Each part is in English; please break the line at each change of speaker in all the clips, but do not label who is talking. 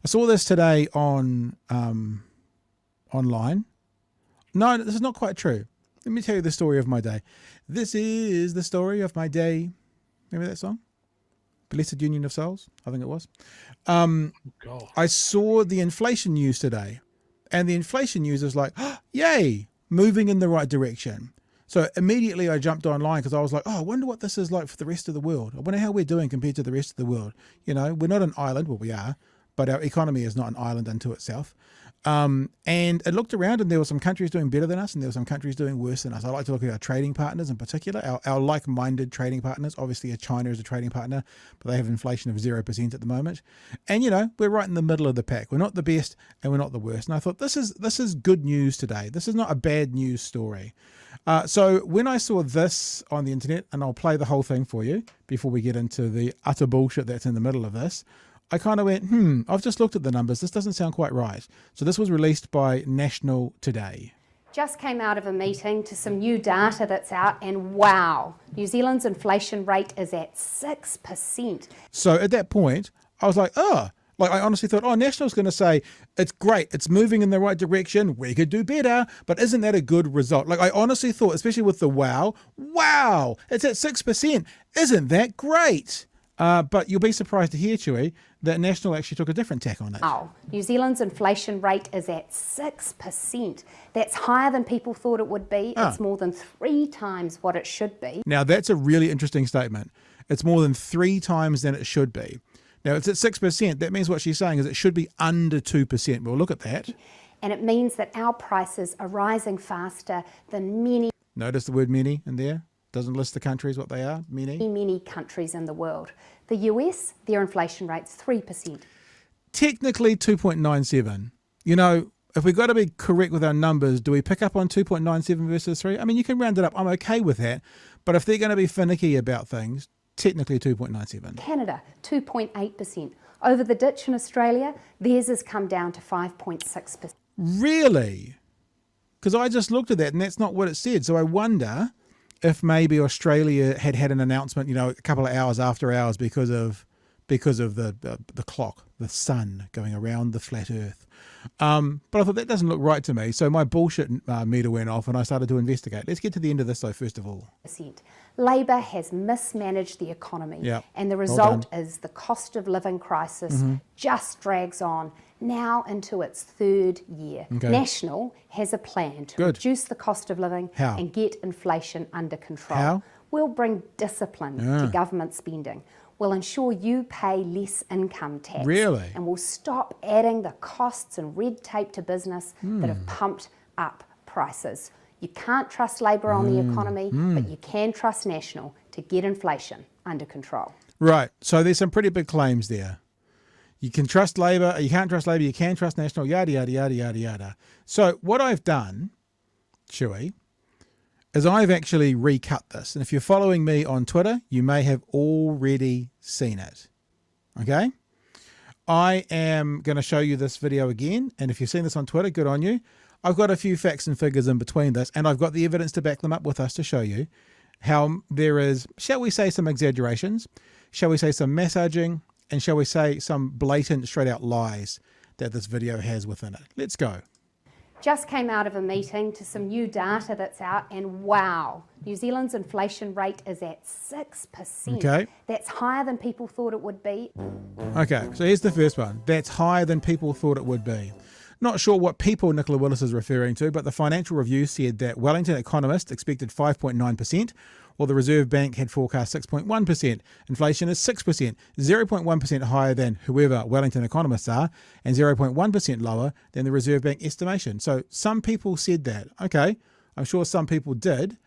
saw this today on online. No, this is not quite true. Let me tell you the story of my day. This is the story of my day. Remember that song? Blessed Union of Souls, I think it was. I saw the inflation news today, and the inflation news is like, oh, yay, moving in the right direction. So immediately I jumped online because I was like, oh, I wonder what this is like for the rest of the world. I wonder how we're doing compared to the rest of the world. You know, we're not an island. Well, we are, but our economy is not an island unto itself. And it looked around and there were some countries doing better than us and there were some countries doing worse than us. I like to look at our trading partners in particular, our like-minded trading partners. Obviously, China is a trading partner, but they have inflation of 0% at the moment. And, you know, we're right in the middle of the pack. We're not the best and we're not the worst. And I thought, this is good news today. This is not a bad news story. So when I saw this on the internet, and I'll play the whole thing for you before we get into the utter bullshit that's in the middle of this, I kind of went, I've just looked at the numbers. This doesn't sound quite right. So this was released by National today.
Just came out of a meeting to some new data that's out, and wow, New Zealand's inflation rate is at 6%.
So at that point, I was like, I honestly thought, National's going to say, it's great, it's moving in the right direction, we could do better, but isn't that a good result? Like I honestly thought, especially with the wow, it's at 6%, isn't that great? But you'll be surprised to hear, Chewy, that National actually took a different tack on it.
Oh, New Zealand's inflation rate is at 6%. That's higher than people thought it would be. It's more than 3 times what it should be.
Now, that's a really interesting statement. It's more than 3 times than it should be. Now, it's at 6%. That means what she's saying is it should be under 2%. We'll look at that.
And it means that our prices are rising faster than many.
Notice the word many in there. Doesn't list the countries, what they are, many
countries in the world. The US, their inflation rate's 3%.
Technically 2.97. You know, if we've got to be correct with our numbers, do we pick up on 2.97 versus 3? I mean, you can round it up. I'm okay with that. But if they're going to be finicky about things, technically 2.97.
Canada, 2.8%. Over the ditch in Australia, theirs has come down to 5.6%.
Really? Because I just looked at that and that's not what it said. So I wonder if maybe Australia had an announcement, you know, a couple of hours after ours because of the clock, the sun going around the flat earth. But I thought that doesn't look right to me. So my bullshit meter went off and I started to investigate. Let's get to the end of this though, first of all.
Labor has mismanaged the economy, and the result is the cost of living crisis just drags on now into its 3rd year. National has a plan to reduce the cost of living and get inflation under control.
How?
We'll bring discipline to government spending. We'll ensure you pay less income tax.
Really?
And we'll stop adding the costs and red tape to business that have pumped up prices. You can't trust Labor on the economy, but you can trust National to get inflation under control.
Right. So there's some pretty big claims there. You can trust Labor, you can't trust Labor, you can trust National, yada, yada, yada, yada, yada. So what I've done, Chewy, is I've actually recut this. And if you're following me on Twitter, you may have already seen it. Okay? I am going to show you this video again. And if you've seen this on Twitter, good on you. I've got a few facts and figures in between this, and I've got the evidence to back them up with us to show you how there is, shall we say, some exaggerations, shall we say some massaging, and shall we say some blatant straight out lies that this video has within it. Let's go.
Just came out of a meeting to some new data that's out, and wow, New Zealand's inflation rate is at 6%.
Okay.
That's higher than people thought it would be.
Okay, so here's the first one. That's higher than people thought it would be. Not sure what people Nicola Willis is referring to, but the Financial Review said that Wellington economists expected 5.9%, while the Reserve Bank had forecast 6.1%. Inflation is 6%, 0.1% higher than whoever Wellington economists are, and 0.1% lower than the Reserve Bank estimation. So some people said that. Okay, I'm sure some people did.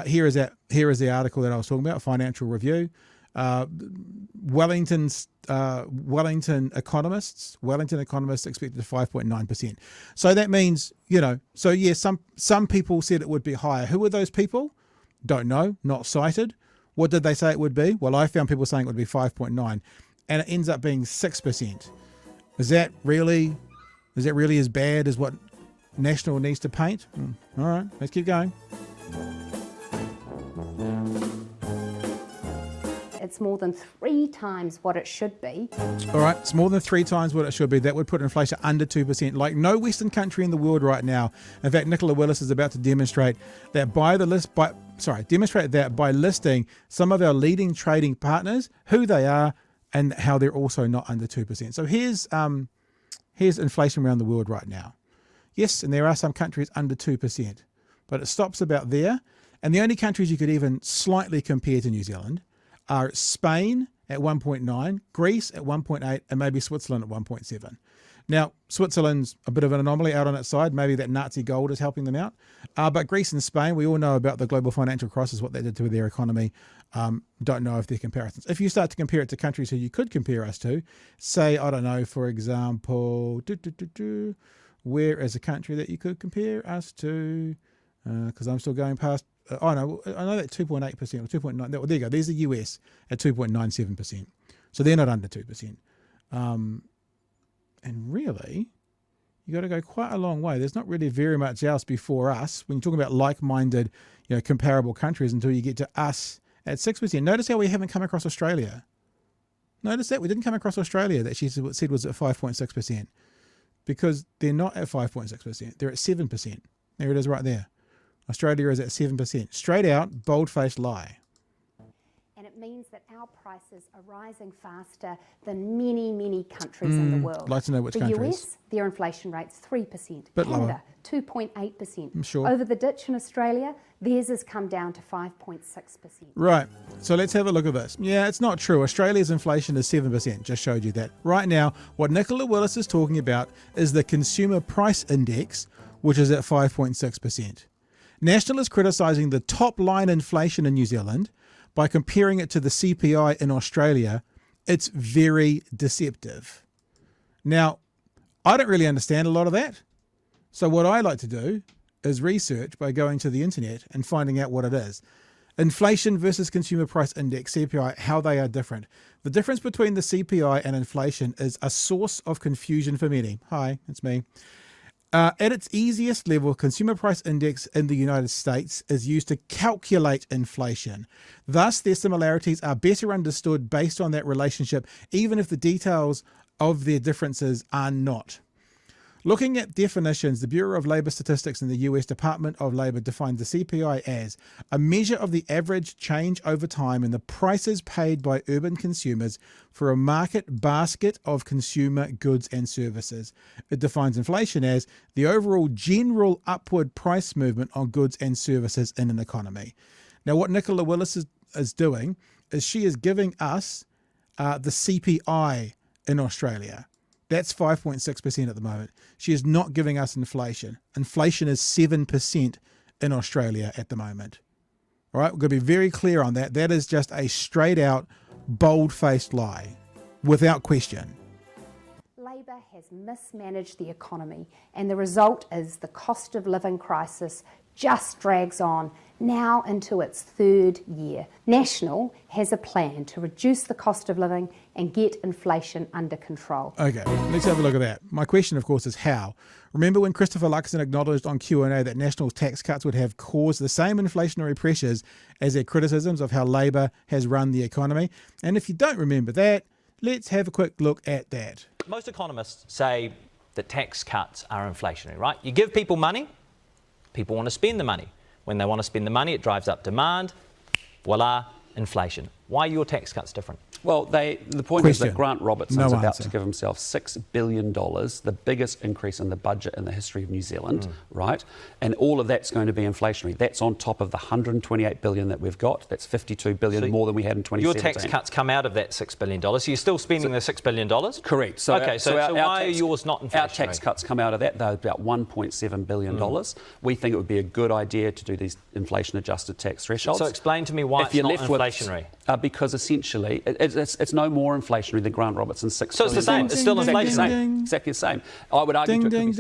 Here is the article that I was talking about, Financial Review. Wellington economists expected 5.9%. So that means, you know, so yeah, some people said it would be higher. Who were those people? Don't know, not cited. What did they say it would be? Well, I found people saying it would be 5.9, and it ends up being 6%. Is that really as bad as what National needs to paint? All right, let's keep going.
it's more than 3 times what it should be.
All right, it's more than 3 times what it should be. That would put inflation under 2%, like no Western country in the world right now. In fact, Nicola Willis is about to demonstrate that by listing some of our leading trading partners, who they are, and how they're also not under 2%. So here's inflation around the world right now. Yes, and there are some countries under 2%, but it stops about there. And the only countries you could even slightly compare to New Zealand are Spain at 1.9, Greece at 1.8, and maybe Switzerland at 1.7. Now, Switzerland's a bit of an anomaly out on its side. Maybe that Nazi gold is helping them out. But Greece and Spain, we all know about the global financial crisis, what that did to their economy. Don't know if they're comparisons. If you start to compare it to countries who you could compare us to, say, I don't know, for example, where is a country that you could compare us to? Because I'm still going past. I know that 2.8% or 2.9. There you go. There's the US at 2.97%. So they're not under 2%. And really, you got to go quite a long way. There's not really very much else before us when you're talking about like-minded, comparable countries until you get to us at 6%. Notice how we haven't come across Australia. Notice that we didn't come across Australia that she said was at 5.6%, because they're not at 5.6%. They're at 7%. There it is right there. Australia is at 7%. Straight out, bold-faced lie.
And it means that our prices are rising faster than many, many countries in the world.
I'd like to know which countries.
The US, their inflation rate's 3%.
Bit
Canada,
lower.
2.8%.
I'm sure.
Over the ditch in Australia, theirs has come down to 5.6%.
Right. So let's have a look at this. Yeah, it's not true. Australia's inflation is 7%. Just showed you that. Right now, what Nicola Willis is talking about is the Consumer Price Index, which is at 5.6%. National is criticising the top line inflation in New Zealand by comparing it to the CPI in Australia. It's very deceptive. Now, I don't really understand a lot of that. So what I like to do is research by going to the internet and finding out what it is. Inflation versus Consumer Price Index, CPI, how they are different. The difference between the CPI and inflation is a source of confusion for many. Hi, it's me. At its easiest level, Consumer Price Index in the United States is used to calculate inflation. Thus, their similarities are better understood based on that relationship, even if the details of their differences are not. Looking at definitions, the Bureau of Labor Statistics in the US Department of Labor defined the CPI as a measure of the average change over time in the prices paid by urban consumers for a market basket of consumer goods and services. It defines inflation as the overall general upward price movement on goods and services in an economy. Now, what Nicola Willis is doing is she is giving us the CPI in Australia. That's 5.6% at the moment. She is not giving us inflation. Inflation is 7% in Australia at the moment. All right, we're going to be very clear on that. That is just a straight out, bold-faced lie, without question.
Labor has mismanaged the economy, and the result is the cost of living crisis just drags on, now into its 3rd year. National has a plan to reduce the cost of living and get inflation under control.
Okay, let's have a look at that. My question, of course, is how? Remember when Christopher Luxon acknowledged on Q&A that National's tax cuts would have caused the same inflationary pressures as their criticisms of how Labor has run the economy? And if you don't remember that, let's have a quick look at that.
Most economists say that tax cuts are inflationary, right? You give people money, people want to spend the money. When they want to spend the money, it drives up demand. Voila, inflation. Why are your tax cuts different?
Well, the point is that Grant Robertson's about to give himself $6 billion, the biggest increase in the budget in the history of New Zealand, right? And all of that's going to be inflationary. That's on top of the $128 billion that we've got. That's $52 billion more than we had in 2017.
Your tax cuts come out of that $6 billion, so you're still spending the $6 billion?
Correct.
So why are yours not inflationary?
Our tax cuts come out of that. They're about $1.7 billion. We think it would be a good idea to do these inflation-adjusted tax thresholds.
So explain to me why it's not inflationary.
Because essentially, it's no more inflationary than Grant Robertson's $6 billion.
So it's the same. It's still inflationary.
Exactly the same. I would argue
ding.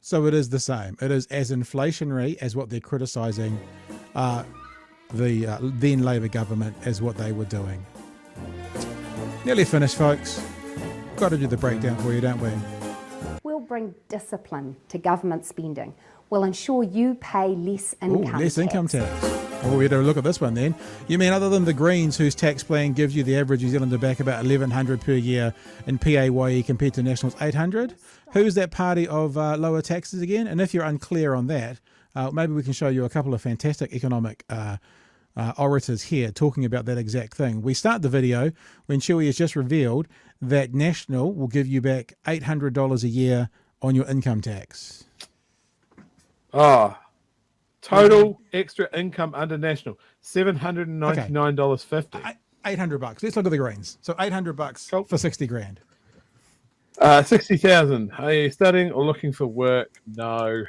So it is the same. It is as inflationary as what they're criticising the then Labor government as what they were doing. Nearly finished, folks. Got to do the breakdown for you, don't we?
We'll bring discipline to government spending. We'll ensure you pay less income tax.
Less income tax. Oh, we had to look at this one then. You mean other than the Greens, whose tax plan gives you the average New Zealander back about $1,100 per year in PAYE compared to National's $800? Who's that party of lower taxes again? And if you're unclear on that, maybe we can show you a couple of fantastic economic orators here talking about that exact thing. We start the video when Chewy has just revealed that National will give you back $800 a year on your income tax.
Total extra income under National, $799.50.
$800. Let's look at the Greens. So $800 for 60 grand.
60,000. Are you studying or looking for work? No.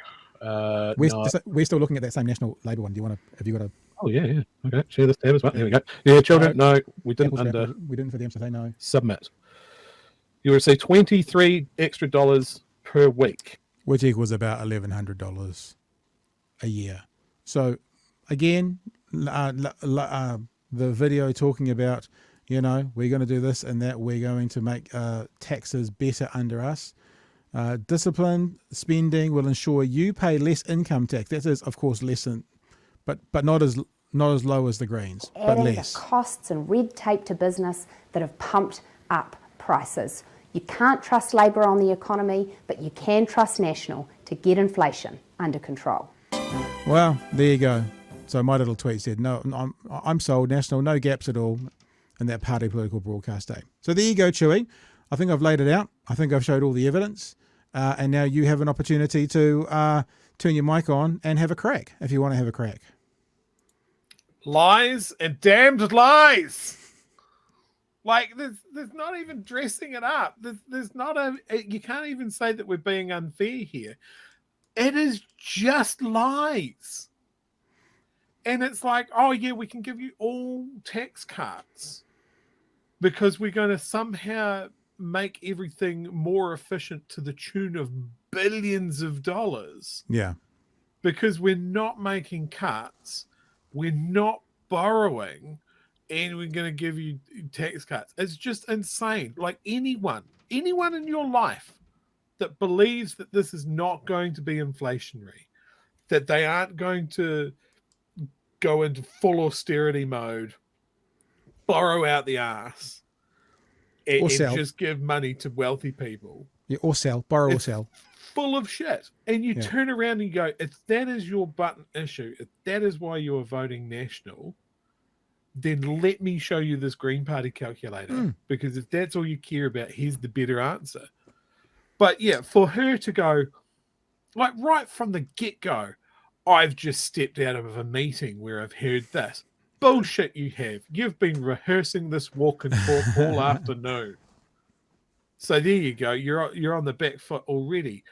We're still looking at that same National Labour one. Do you want to? Have you got a?
Oh yeah. Okay. Share this tab as well. There we go. Yeah, children. No, we didn't.
We didn't for them, so they know.
Submit. You would say $23 extra per week,
which equals about $1,100 a year. So again, the video talking about, we're going to do this and that, we're going to make taxes better under us. Disciplined spending will ensure you pay less income tax. That is, of course, less than, but not as low as the Greens, but less.
The costs and red tape to business that have pumped up prices. You can't trust Labor on the economy, but you can trust National to get inflation under control.
Well, there you go. So my little tweet said, no, I'm sold, National, no gaps at all in that party political broadcast day. So there you go, Chewy. I think I've laid it out. I think I've showed all the evidence. And now you have an opportunity to turn your mic on and have a crack, if you want to have a crack.
Lies and damned lies. Like, there's not even dressing it up. There's not you can't even say that we're being unfair here. It is just lies. And it's like, oh yeah, we can give you all tax cuts because we're going to somehow make everything more efficient to the tune of billions of dollars.
Yeah.
Because we're not making cuts, we're not borrowing, and we're going to give you tax cuts. It's just insane. Like anyone in your life that believes that this is not going to be inflationary, that they aren't going to go into full austerity mode, borrow out the ass, and just give money to wealthy people.
Yeah, or sell, borrow or sell.
Full of shit. And you turn around and you go, if that is your button issue, if that is why you are voting National, then let me show you this Green Party calculator. Because if that's all you care about, here's the better answer. But yeah, for her to go, like right from the get-go, I've just stepped out of a meeting where I've heard this. Bullshit you have. You've been rehearsing this walk and talk all afternoon. So there you go. You're on the back foot already.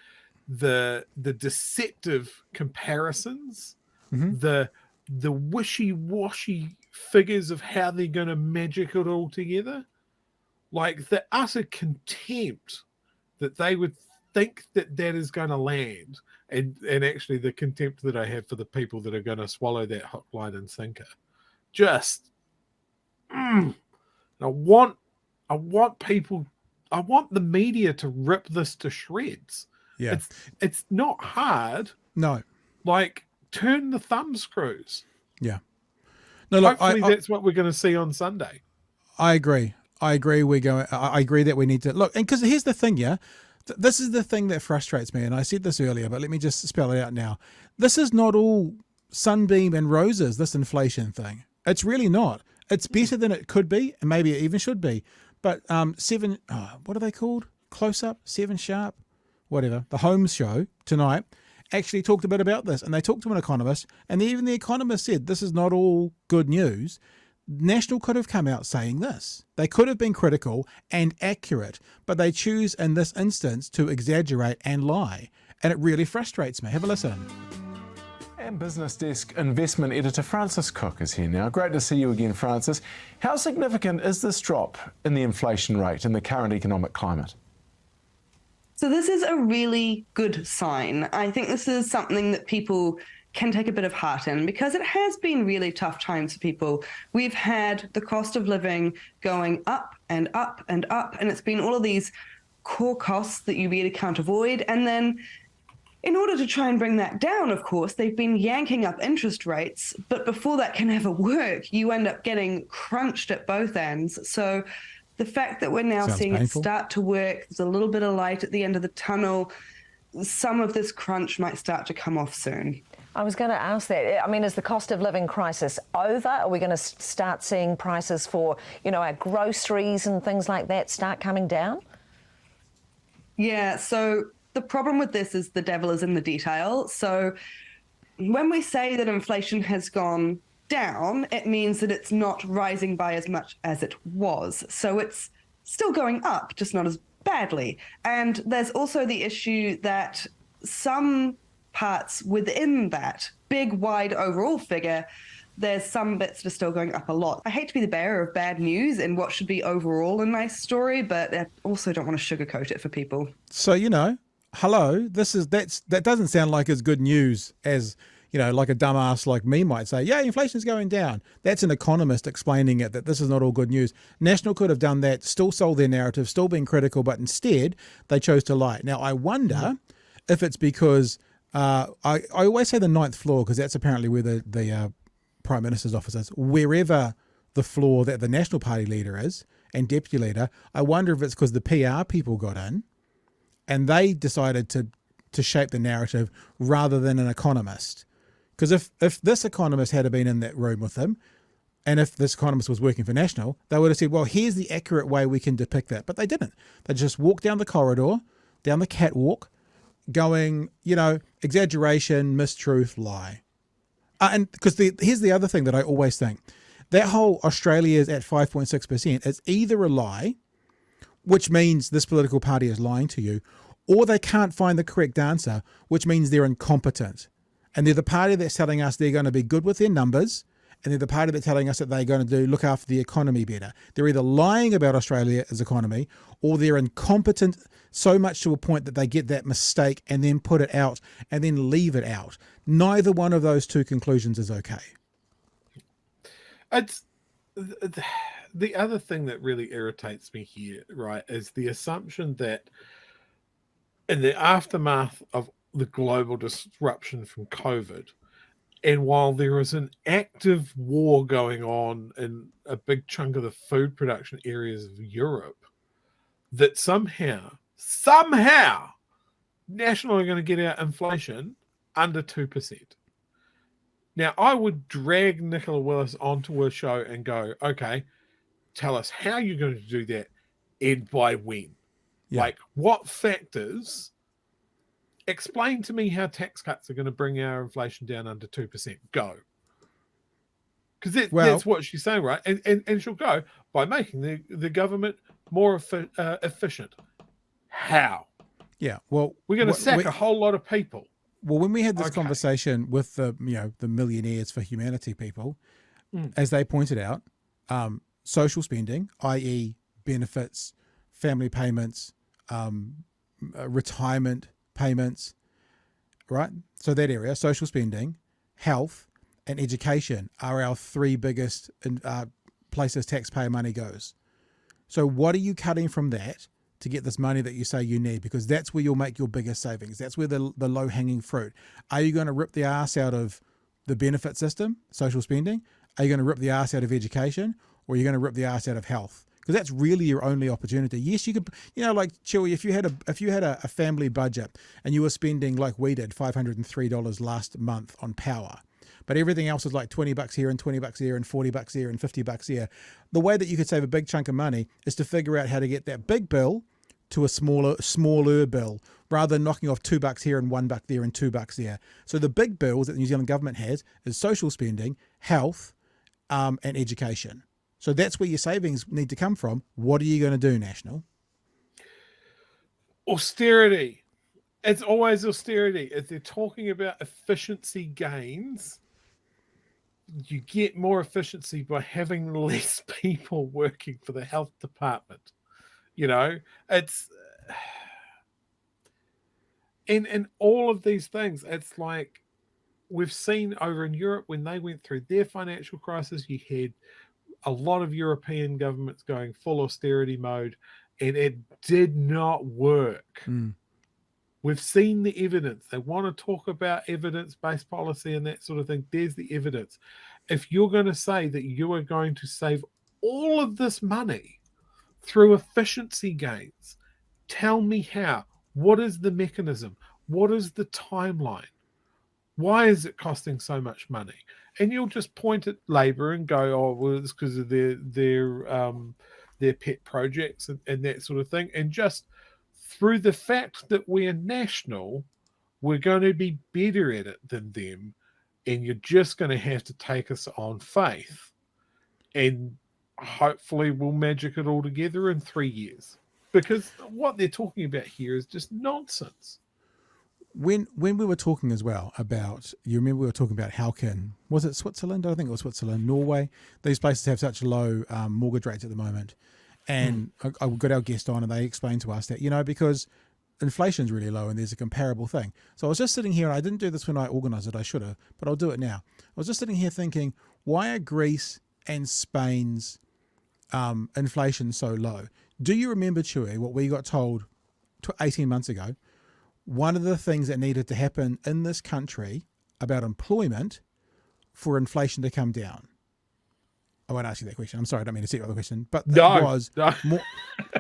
The deceptive comparisons, the wishy-washy figures of how they're going to magic it all together, like the utter contempt that they would think that is going to land, and actually the contempt that I have for the people that are going to swallow that hook, line, and sinker. Just, I want people. I want the media to rip this to shreds.
Yeah.
It's not hard.
No.
Like, turn the thumb screws.
Yeah. No, look,
hopefully that's what we're going to see on Sunday.
I agree. I agree that we need to look, and because here's the thing, this is the thing that frustrates me, and I said this earlier, but let me just spell it out now. This is not all sunbeam and roses, this inflation thing. It's really not. It's better than it could be, and maybe it even should be. But what are they called? Close Up, 7 Sharp, whatever. The Holmes show tonight actually talked a bit about this, and they talked to an economist, and even the economist said this is not all good news. National could have come out saying this. They could have been critical and accurate, but they choose in this instance to exaggerate and lie, and it really frustrates me. Have a listen.
And Business Desk investment editor Francis Cook is here now. Great to see you again, Francis. How significant is this drop in the inflation rate in the current economic climate?
So this is a really good sign. I think this is something that people can take a bit of heart in, because it has been really tough times for people. We've had the cost of living going up and up and up, and it's been all of these core costs that you really can't avoid. And then In order to try and bring that down, of course, they've been yanking up interest rates, but before that can ever work, you end up getting crunched at both ends. So the fact that we're now seeing it start to work, there's a little bit of light at the end of the tunnel, some of this crunch might start to come off soon.
I was going to ask that. I mean, is the cost of living crisis over? Are we going to start seeing prices for, our groceries and things like that start coming down?
Yeah, so the problem with this is the devil is in the detail. So when we say that inflation has gone down, it means that it's not rising by as much as it was. So it's still going up, just not as badly. And there's also the issue that some parts within that big, wide overall figure, there's some bits that are still going up a lot. I hate to be the bearer of bad news in what should be overall a nice story, but I also don't want to sugarcoat it for people.
So, hello, that doesn't sound like as good news as, like a dumbass like me might say, yeah, inflation's going down. That's an economist explaining it, that this is not all good news. National could have done that, still sold their narrative, still been critical, but instead they chose to lie. Now, I wonder if it's because, I always say the ninth floor, because that's apparently where the Prime Minister's office is, wherever the floor that the National Party leader is and deputy leader. I wonder if it's because the PR people got in and they decided to shape the narrative rather than an economist. Because if this economist had been in that room with them, and if this economist was working for National, they would have said, well, here's the accurate way we can depict that. But they didn't. They just walked down the corridor, down the catwalk, going, exaggeration, mistruth, lie. And because here's the other thing that I always think. That whole Australia is at 5.6% is either a lie, which means this political party is lying to you, or they can't find the correct answer, which means they're incompetent. And they're the party that's telling us they're going to be good with their numbers, and they're the party that's telling us that they're going to look after the economy better. They're either lying about Australia's economy, or they're incompetent so much to a point that they get that mistake and then put it out and then leave it out. Neither one of those two conclusions is okay.
It's the other thing that really irritates me here, right, is the assumption that in the aftermath of the global disruption from COVID, and while there is an active war going on in a big chunk of the food production areas of Europe, that somehow, National are going to get our inflation under 2%. Now, I would drag Nicola Willis onto a show and go, okay, tell us how you're going to do that and by when. Yeah. Like, what factors... Explain to me how tax cuts are going to bring our inflation down under 2%. Go. Because that's what she's saying, right? And she'll go by making the government more efficient. How?
Yeah, well...
We're going to sack a whole lot of people.
Well, when we had this conversation with the Millionaires for Humanity people, as they pointed out, social spending, i.e. benefits, family payments, retirement payments, right? So that area, social spending, health, and education are our three biggest places taxpayer money goes. So what are you cutting from that to get this money that you say you need? Because that's where you'll make your biggest savings. That's where the low-hanging fruit. Are you going to rip the ass out of the benefit system, social spending? Are you going to rip the ass out of education? Or are you going to rip the ass out of health? Because that's really your only opportunity. Yes, you could, like Chewy, if you had a family budget and you were spending like we did, $503 last month on power, but everything else was like $20 here and $20 there and $40 there and $50 here. The way that you could save a big chunk of money is to figure out how to get that big bill to a smaller bill, rather than knocking off $2 here and $1 there and $2 there. So the big bills that the New Zealand government has is social spending, health, and education. So that's where your savings need to come from. What are you going to do, National?
Austerity. It's always austerity. If they're talking about efficiency gains, you get more efficiency by having less people working for the health department. It's... In all of these things, it's like we've seen over in Europe when they went through their financial crisis, you had a lot of European governments going full austerity mode, and it did not work. We've seen the evidence. They want to talk about evidence-based policy and that sort of thing. There's the evidence. If you're going to say that you are going to save all of this money through efficiency gains, tell me how. What is the mechanism? What is the timeline? Why is it costing so much money? And you'll just point at Labour and go, oh, well, it's because of their pet projects and that sort of thing. And just through the fact that we're national, we're going to be better at it than them. And you're just going to have to take us on faith. And hopefully we'll magic it all together in 3 years. Because what they're talking about here is just nonsense.
When we were talking as well about, you remember we were talking about how can, was it Switzerland? I think it was Switzerland, Norway. These places have such low mortgage rates at the moment. And I got our guest on and they explained to us that, because inflation's really low and there's a comparable thing. So I was just sitting here, and I didn't do this when I organised it, I should have, but I'll do it now. I was just sitting here thinking, why are Greece and Spain's inflation so low? Do you remember, Chewy, what we got told 18 months ago? One of the things that needed to happen in this country about employment for inflation to come down. I won't ask you that question. I'm sorry, I don't mean to set you up the question, but that was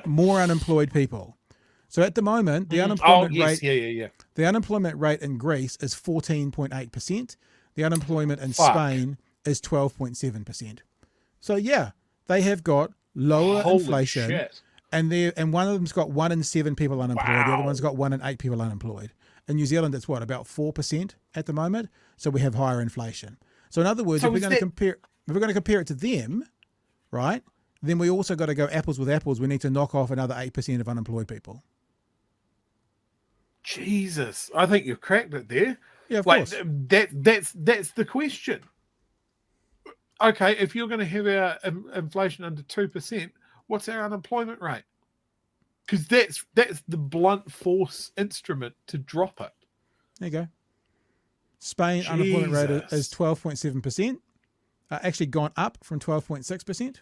more unemployed people. So at the moment, the unemployment rate, the unemployment rate in Greece is 14.8%. The unemployment in Spain is 12.7%. So yeah, they have got lower inflation.
Shit.
And one of them's got 1 in 7 people unemployed. The other one's got 1 in 8 people unemployed. In New Zealand, it's what, about 4% at the moment. So we have higher inflation. So in other words, if we're going to compare it to them, right, then we also got to go apples with apples. We need to knock off another 8% of unemployed people.
Jesus, I think you've cracked it there.
Yeah, of course.
That's the question. Okay, if you're going to have our inflation under 2%, what's our unemployment rate? Because that's the blunt force instrument to drop it.
There you go. Spain unemployment rate is 12.7%. Actually gone up from 12.6%.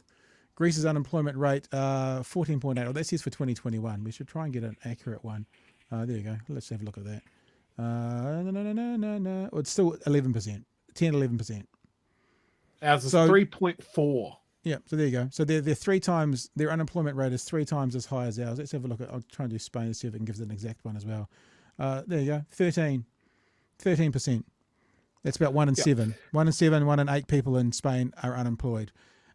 Greece's unemployment rate 14.8. Oh, that says for 2021. We should try and get an accurate one. There you go. Let's have a look at that. No. It's still 11%. 10-11%.
Ours is 3.4.
Yeah, so there you go. So they're 3 times, their unemployment rate is 3 times as high as ours. Let's have a look at, I'll try and do Spain and see if it can give us an exact one as well. There you go, 13%. That's about 1 in 7. 1 in 7, 1 in 8 people in Spain are unemployed.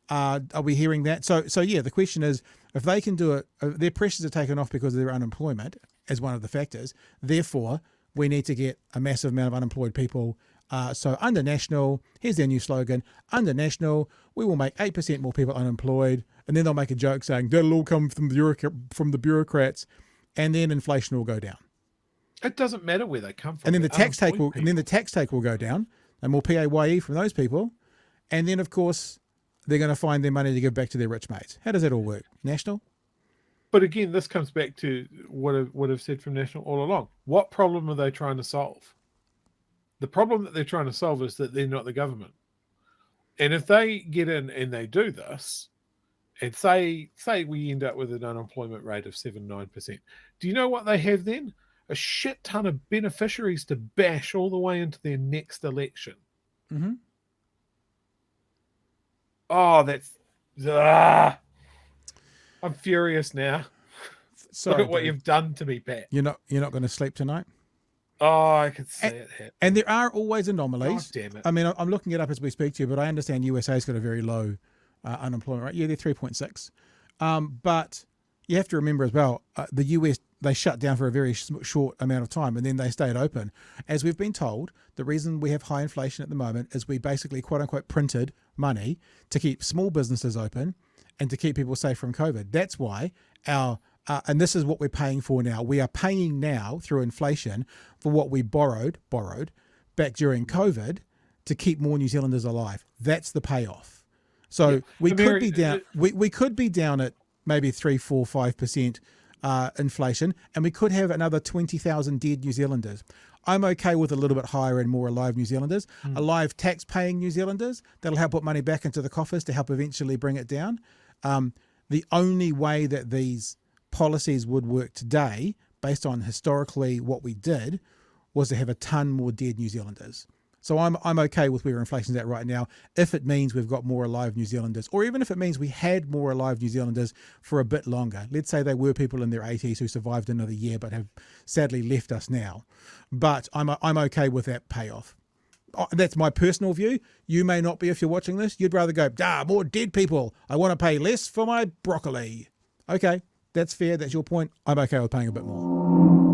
Are we hearing that? So yeah, the question is, if they can do it, their pressures are taken off because of their unemployment as one of the factors. Therefore, we need to get a massive amount of unemployed people. So under National, here's their new slogan, under National, we will make 8% more people unemployed. And then they'll make a joke saying, that'll all come from the bureaucrats. And then inflation will go down.
It doesn't matter where they come from.
And then the tax take will go down, and more PAYE from those people. And then, of course, they're going to find their money to give back to their rich mates. How does that all work? National?
But again, this comes back to what I've said from National all along. What problem are they trying to solve? The problem that they're trying to solve is that they're not the government. And if they get in and they do this, and say we end up with an unemployment rate of 7-9%, do you know what they have then? A shit ton of beneficiaries to bash all the way into their next election.
Mm-hmm.
Oh, I'm furious now.
Sorry,
look at what you've done to me, Pat.
You're not going to sleep tonight?
Oh, I could see it happen.
And there are always anomalies.
God damn it.
I mean, I'm looking it up as we speak to you, but I understand USA's got a very low unemployment rate. Yeah, they're 3.6. But you have to remember as well, the US, they shut down for a very short amount of time and then they stayed open. As we've been told, the reason we have high inflation at the moment is we basically, quote unquote, printed money to keep small businesses open and to keep people safe from COVID. That's why and this is what we're paying for now. We are paying now through inflation for what we borrowed back during COVID to keep more New Zealanders alive. That's the payoff. So we could be down. We could be down at maybe 3, 4, 5% inflation, and we could have another 20,000 dead New Zealanders. I'm okay with a little bit higher and more alive New Zealanders, alive tax-paying New Zealanders. That'll help put money back into the coffers to help eventually bring it down. The only way that these policies would work today, based on historically what we did, was to have a ton more dead New Zealanders. So I'm okay with where inflation's at right now, if it means we've got more alive New Zealanders, or even if it means we had more alive New Zealanders for a bit longer. Let's say they were people in their 80s who survived another year but have sadly left us now. But I'm okay with that payoff. That's my personal view. You may not be if you're watching this. You'd rather go, more dead people. I want to pay less for my broccoli. Okay, that's fair. That's your point. I'm okay with paying a bit more.